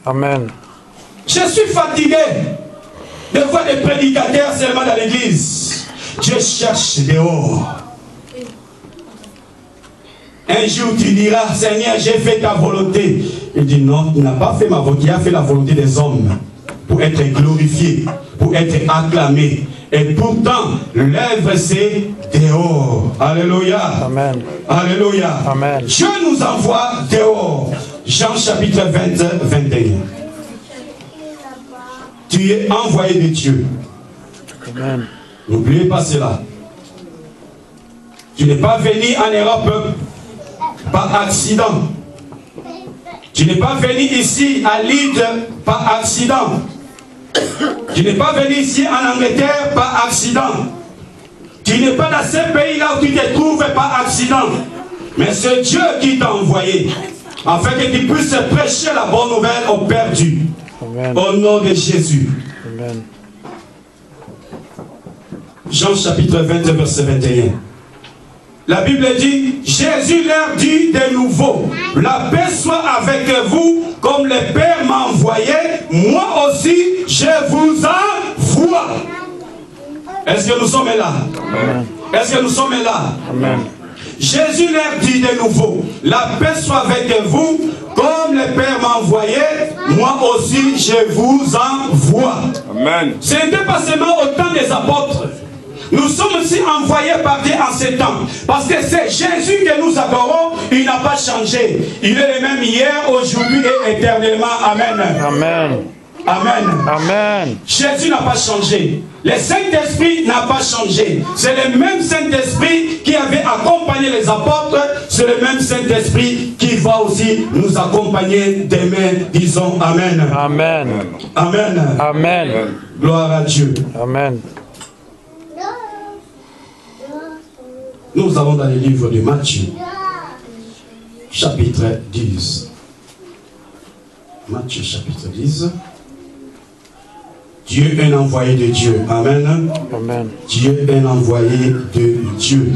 Amen. Je suis fatigué de voir des prédicateurs seulement dans l'église. Dieu cherche dehors. Un jour tu diras, Seigneur, j'ai fait ta volonté. Il dit non, il n'a pas fait ma volonté, il a fait la volonté des hommes pour être glorifié, pour être acclamé. Et pourtant, l'œuvre c'est dehors. Alléluia. Amen. Alléluia. Amen. Dieu nous envoie dehors. Jean chapitre 20, 21. Tu es envoyé de Dieu. Amen. N'oubliez pas cela. Tu n'es pas venu en Europe par accident. Tu n'es pas venu ici à Leeds par accident. Tu n'es pas venu ici en Angleterre par accident. Tu n'es pas dans ce pays-là où tu te trouves par accident. Mais c'est Dieu qui t'a envoyé afin que tu puisses prêcher la bonne nouvelle aux perdus. Amen. Au nom de Jésus. Amen. Jean chapitre 20, verset 21. La Bible dit, Jésus leur dit de nouveau, la paix soit avec vous, comme le Père m'a envoyé, moi aussi je vous envoie. Est-ce que nous sommes là? Amen. Est-ce que nous sommes là? Amen. Jésus leur dit de nouveau, la paix soit avec vous, comme le Père m'a envoyé, moi aussi je vous envoie. Amen. Ce n'était pas seulement au temps des apôtres. Nous sommes aussi envoyés par Dieu en ces temps. Parce que c'est Jésus que nous adorons, il n'a pas changé. Il est le même hier, aujourd'hui et éternellement. Amen. Amen. Amen. Amen. Jésus n'a pas changé. Le Saint-Esprit n'a pas changé. C'est le même Saint-Esprit qui avait accompagné les apôtres. C'est le même Saint-Esprit qui va aussi nous accompagner demain. Disons Amen. Amen. Amen. Amen. Gloire à Dieu. Amen. Nous allons dans le livre de Matthieu, chapitre 10. Matthieu, chapitre 10. Dieu est un envoyé de Dieu. Amen. Amen. Dieu est un envoyé de Dieu.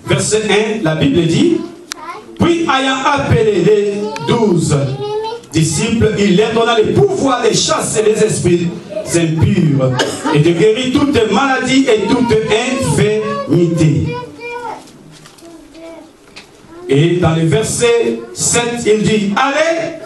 Verset 1, la Bible dit, puis ayant appelé les 12 disciples, il leur donna le pouvoir de chasser les esprits impurs et de guérir toute maladie et toute infirmité. Et dans le verset 7, il dit, allez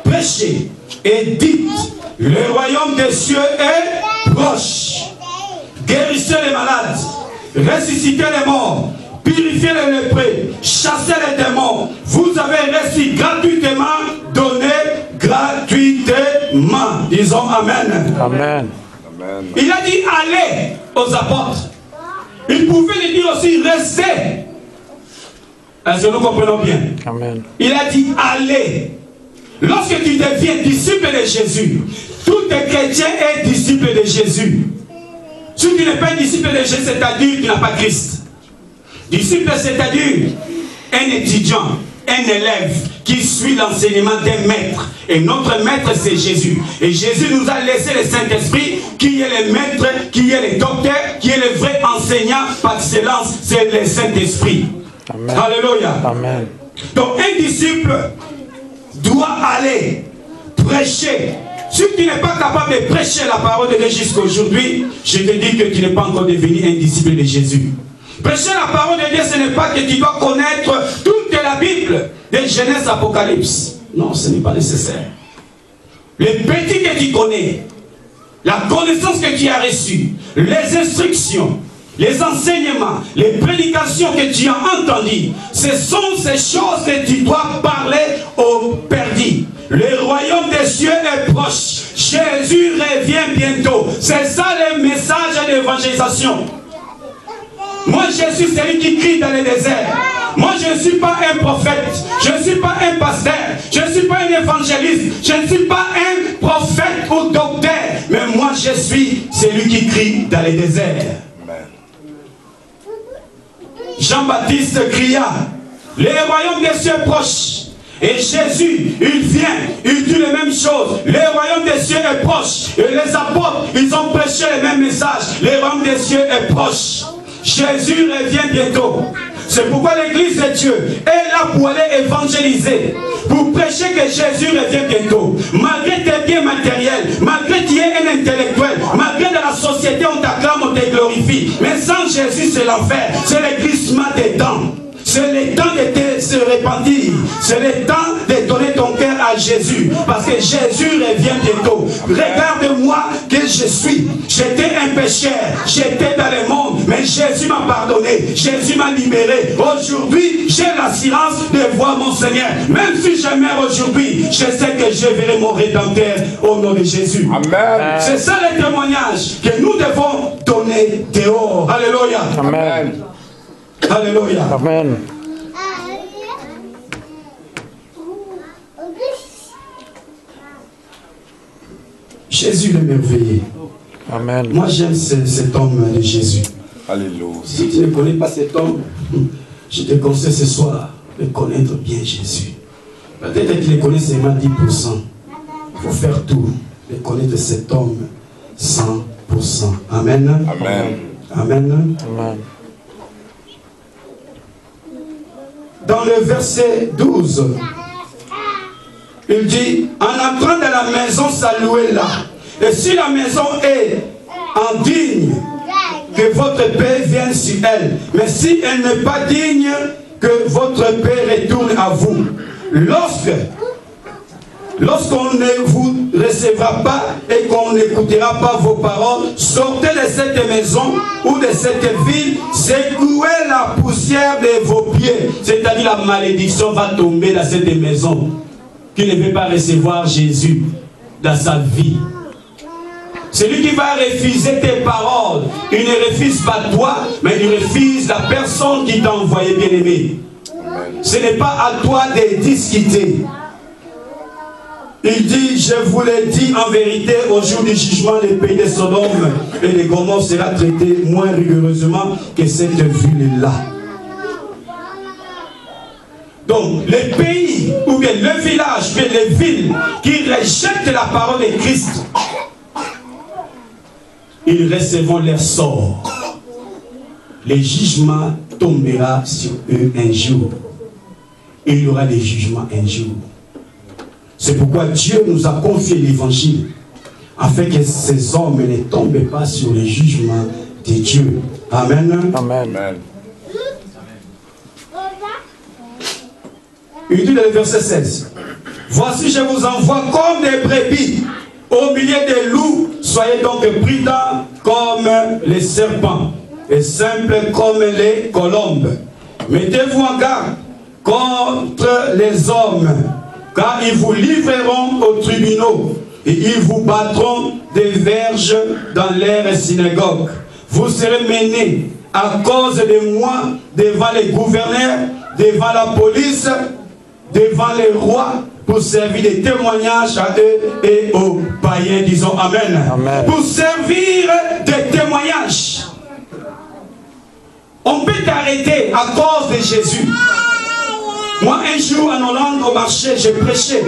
prêcher et dites, le royaume des cieux est proche. Guérissez les malades, ressuscitez les morts, purifiez les lépreux, chassez les démons. Vous avez reçu gratuitement, donné gratuitement. Disons Amen. Amen. Il a dit allez aux apôtres. Il pouvait lui dire aussi restez. Est-ce que nous comprenons bien? Amen. Il a dit allez. Lorsque tu deviens disciple de Jésus, tout chrétien est disciple de Jésus. Si tu n'es pas disciple de Jésus, c'est-à-dire que tu n'as pas Christ. Disciple, c'est-à-dire un étudiant, un élève qui suit l'enseignement d'un maître. Et notre maître, c'est Jésus. Et Jésus nous a laissé le Saint-Esprit, qui est le maître, qui est le docteur, qui est le vrai enseignant par excellence. C'est le Saint-Esprit. Alléluia. Amen. Donc un disciple doit aller prêcher. Si tu n'es pas capable de prêcher la parole de Dieu jusqu'à aujourd'hui, je te dis que tu n'es pas encore devenu un disciple de Jésus. Prêcher la parole de Dieu, ce n'est pas que tu dois connaître toute la Bible, de Genèse à Apocalypse. Non, ce n'est pas nécessaire. Les petits que tu connais, la connaissance que tu as reçue, les instructions, les enseignements, les prédications que tu as entendues, ce sont ces choses que tu dois parler aux perdus. Le royaume des cieux est proche. Jésus revient bientôt. C'est ça le message d'évangélisation. Moi, je suis celui qui crie dans le désert. Moi, je ne suis pas un prophète. Je ne suis pas un pasteur. Je ne suis pas un évangéliste. Je ne suis pas un prophète ou docteur. Mais moi, je suis celui qui crie dans le désert. Jean-Baptiste cria, le royaume des cieux est proche. Et Jésus, il vient, il dit les mêmes choses. Le royaume des cieux est proche. Et les apôtres, ils ont prêché les mêmes messages. Le royaume des cieux est proche. Jésus revient bientôt. C'est pourquoi l'église de Dieu est là pour aller évangéliser, pour prêcher que Jésus revient bientôt. Malgré tes biens matériels, malgré que tu es un intellectuel, malgré dans la société on t'acclame, on te glorifie. Mais sans Jésus c'est l'enfer, c'est le glissement des dents. C'est le temps de se repentir. C'est le temps de donner ton cœur à Jésus. Parce que Jésus revient bientôt. Regarde-moi que je suis. J'étais un pécheur. J'étais dans le monde. Mais Jésus m'a pardonné. Jésus m'a libéré. Aujourd'hui, j'ai l'assurance de voir mon Seigneur. Même si je meurs aujourd'hui, je sais que je verrai mon Rédempteur au nom de Jésus. Amen. C'est ça le témoignage que nous devons donner dehors. Alléluia. Amen. Alléluia. Amen. Jésus le merveilleux. Amen. Moi j'aime cet homme de Jésus. Alléluia. Si tu ne connais pas cet homme, je te conseille ce soir de connaître bien Jésus. Peut-être qu'il le connaît seulement 10%. Il faut faire tout de connaître cet homme 100%. Amen. Amen. Amen. Amen. Dans le verset 12, il dit, en entrant dans la maison, saluez-la. Et si la maison est indigne, que votre paix vienne sur elle. Mais si elle n'est pas digne, que votre paix retourne à vous. Lorsqu'on ne vous recevra pas et qu'on n'écoutera pas vos paroles, sortez de cette maison ou de cette ville, secouez la poussière de vos pieds. C'est-à-dire la malédiction va tomber dans cette maison qui ne veut pas recevoir Jésus dans sa vie. Celui qui va refuser tes paroles, il ne refuse pas toi, mais il refuse la personne qui t'a envoyé, bien-aimé. Ce n'est pas à toi de discuter. Il dit, je vous l'ai dit en vérité, au jour du jugement, le pays de Sodome et de Gomorrhe sera traité moins rigoureusement que cette ville-là. Donc, les pays, ou bien le village, ou bien les villes qui rejettent la parole de Christ, ils recevront leur sort. Le jugement tombera sur eux un jour. Et il y aura des jugements un jour. C'est pourquoi Dieu nous a confié l'évangile, afin que ces hommes ne tombent pas sur le jugement de Dieu. Amen. Amen. Amen. Il dit dans le verset 16, voici je vous envoie comme des brebis au milieu des loups, soyez donc prudents comme les serpents et simples comme les colombes. Mettez-vous en garde contre les hommes, car ils vous livreront aux tribunaux et ils vous battront des verges dans leurs synagogues. Vous serez menés à cause de moi devant les gouverneurs, devant la police, devant les rois, pour servir de témoignages à eux et aux païens. Disons Amen. Amen. Pour servir de témoignages. On peut t'arrêter à cause de Jésus. Moi, un jour en Hollande, au marché, j'ai prêché.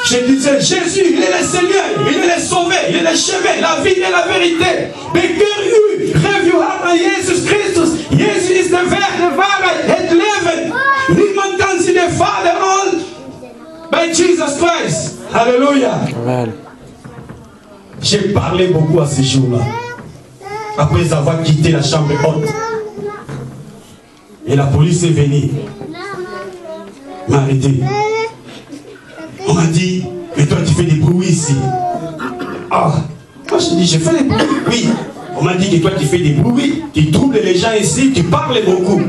Je disais, Jésus, il est le Seigneur, il est le Sauveur, il est le chemin, la vie et la vérité. Because you have your heart on Jesus Christus. Jesus is the way, the Father, and living. Niemand kann sie den Vater all by Jesus Christ. Alléluia. Amen. J'ai parlé beaucoup à ces jours-là. Après avoir quitté la chambre haute. Et la police est venue. M'a arrêté. On m'a dit, mais toi tu fais des bruits ici. Ah, moi je dis, je fais des bruits. Oui. On m'a dit que toi tu fais des bruits, tu troubles les gens ici, tu parles beaucoup.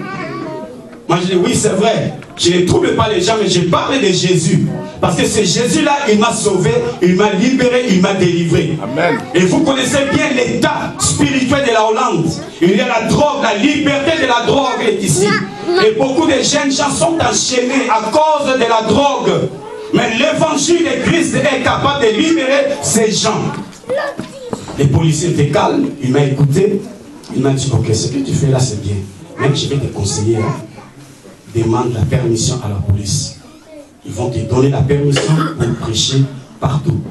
Moi je dis, oui c'est vrai. Je ne trouble pas les gens, mais je parle de Jésus. Parce que c'est Jésus-là, il m'a sauvé, il m'a libéré, il m'a délivré. Amen. Et vous connaissez bien l'état spirituel de la Hollande. Il y a la drogue, la liberté de la drogue est ici. Et beaucoup de jeunes gens sont enchaînés à cause de la drogue. Mais l'évangile de Christ est capable de libérer ces gens. Les policiers étaient calmes, il m'a écouté. Il m'a dit, ok, ce que tu fais là c'est bien. Mais je vais te conseiller. Demande la permission à la police. Ils vont te donner la permission pour prêcher partout.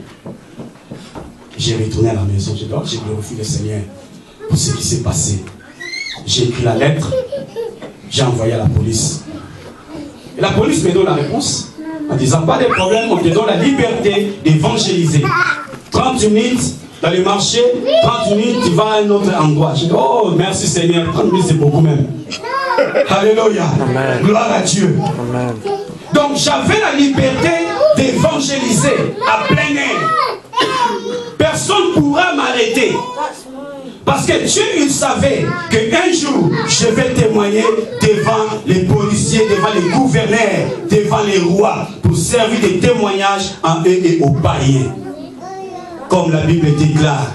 J'ai retourné à la maison. J'ai glorifié le Seigneur pour ce qui s'est passé. J'ai écrit la lettre. j'ai envoyé à la police. Et la police me donne la réponse en disant pas de problème, on te donne la liberté d'évangéliser. 30 minutes dans le marché, 30 minutes tu vas à un autre endroit. Je dis oh merci Seigneur, 30 minutes c'est beaucoup même. Alléluia. Amen. Gloire à Dieu. Amen. Donc j'avais la liberté d'évangéliser à plein air. Personne ne pourra m'arrêter. Parce que Dieu, il savait qu'un jour, je vais témoigner devant les policiers, devant les gouverneurs, devant les rois, pour servir de témoignage en eux et aux païens. Comme la Bible déclare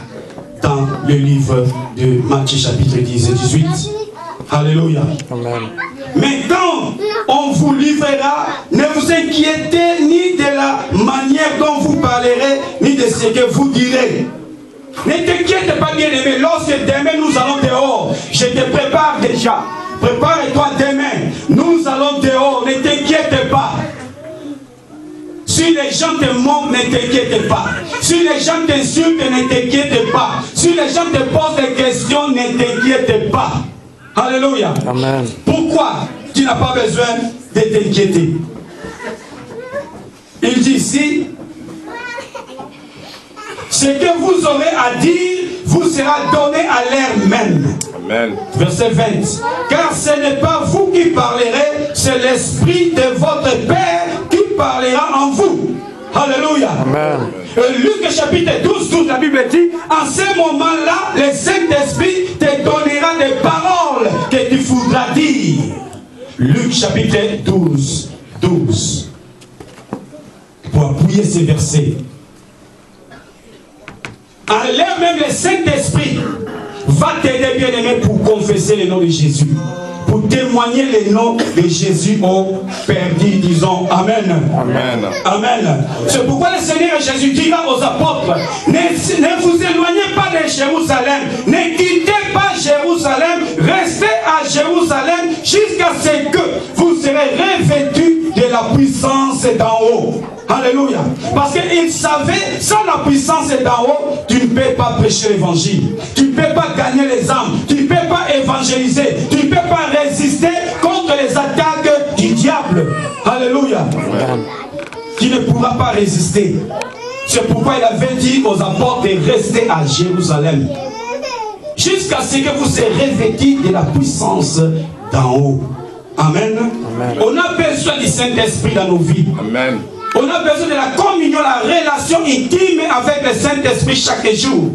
dans le livre de Matthieu chapitre 10 et 18. Alléluia. Amen. Maintenant, on vous livrera. Ne vous inquiétez ni de la manière dont vous parlerez, ni de ce que vous direz. Ne t'inquiète pas, bien-aimé. Lorsque demain nous allons dehors, je te prépare déjà. Prépare-toi demain. Nous allons dehors. Ne t'inquiète pas. Si les gens te montrent, ne t'inquiète pas. Si les gens t'insultent, ne t'inquiète pas. Si les gens te posent des questions, ne t'inquiète pas. Alléluia. Amen. Pourquoi tu n'as pas besoin de t'inquiéter? Il dit ici, ce que vous aurez à dire vous sera donné à l'heure même. Amen. Verset 20. Car ce n'est pas vous qui parlerez, c'est l'Esprit de votre Père qui parlera en vous. Alléluia. Amen. Luc chapitre 12, la Bible dit, en ce moment-là, le Saint-Esprit te donnera des paroles que tu voudras dire. Luc chapitre 12. Pour appuyer ces versets. En l'air même, le Saint-Esprit va t'aider, bien-aimé, pour confesser le nom de Jésus. Pour témoigner le nom de Jésus au perdu, disons Amen. Amen. Amen. C'est pourquoi le Seigneur Jésus dira aux apôtres, ne vous éloignez pas de Jérusalem, ne quittez pas Jérusalem, restez à Jérusalem jusqu'à ce que vous serez revêtus de la puissance d'en haut. Alléluia. Parce qu'il savait, sans la puissance d'en haut, tu ne peux pas prêcher l'évangile. Tu ne peux pas gagner les âmes. Tu ne peux pas évangéliser. Tu ne peux pas résister contre les attaques du diable. Alléluia. Tu ne pourras pas résister. C'est pourquoi il avait dit aux apôtres de rester à Jérusalem. Jusqu'à ce que vous soyez revêtus de la puissance d'en haut. Amen. Amen. On a besoin du Saint-Esprit dans nos vies. Amen. On a besoin de la communion, la relation intime avec le Saint-Esprit chaque jour.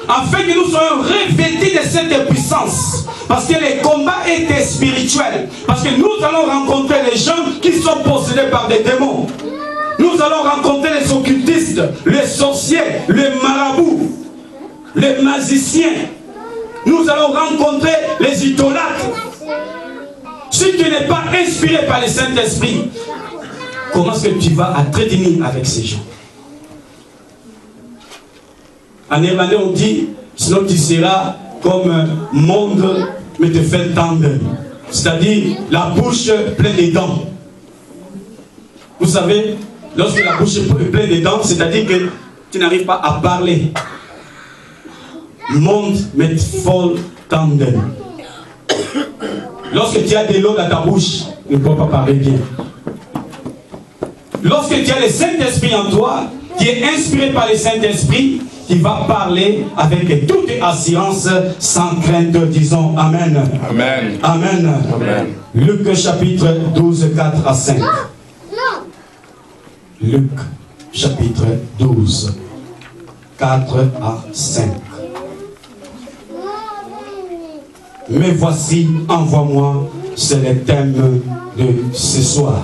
Afin que nous soyons revêtus de cette puissance. Parce que le combat est spirituel. Parce que nous allons rencontrer les gens qui sont possédés par des démons. Nous allons rencontrer les occultistes, les sorciers, les marabouts, les magiciens. Nous allons rencontrer les idolâtres. Si tu n'es pas inspiré par le Saint-Esprit, comment est-ce que tu vas entretenir avec ces gens? En néerlandais on dit, sinon tu seras comme monde mais te fait tendre. C'est-à-dire la bouche pleine de dents. Vous savez, lorsque la bouche est pleine de dents, c'est-à-dire que tu n'arrives pas à parler. Monde mais folle tendre. Lorsque tu as de l'eau dans ta bouche, tu ne peux pas parler bien. Lorsque tu as le Saint-Esprit en toi, qui est inspiré par le Saint-Esprit, tu vas parler avec toute assurance, sans crainte, disons Amen. Amen. Amen. Amen. Luc chapitre 12, 4 à 5. Luc chapitre 12, 4 à 5. Mais voici, envoie-moi, c'est le thème de ce soir.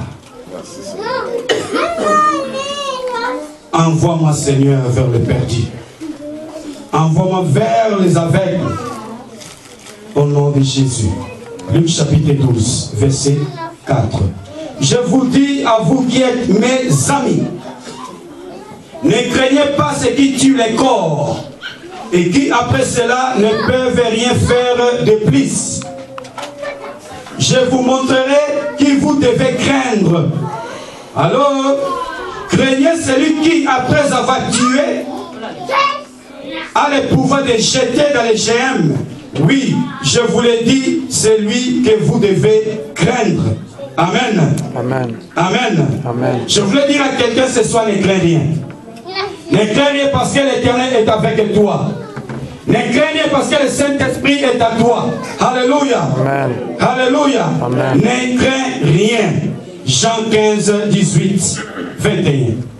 Envoie-moi, Seigneur, vers le perdu. Envoie-moi vers les aveugles. Au nom de Jésus. Luc chapitre 12, verset 4. Je vous dis à vous qui êtes mes amis, ne craignez pas ce qui tue les corps et qui après cela ne peuvent rien faire de plus. Je vous montrerai qui vous devez craindre. Alors, craignez celui qui, après avoir tué, a le pouvoir de jeter dans les GM. Oui, je vous l'ai dit, c'est lui que vous devez craindre. Amen. Amen. Amen. Amen. Je voulais dire à quelqu'un ce soir, ne crains rien. Ne crains rien parce que l'Éternel est avec toi. Ne crains rien parce que le Saint-Esprit est à toi. Alléluia. Amen. Alléluia. Amen. Ne crains rien. Jean 15, 18, 21.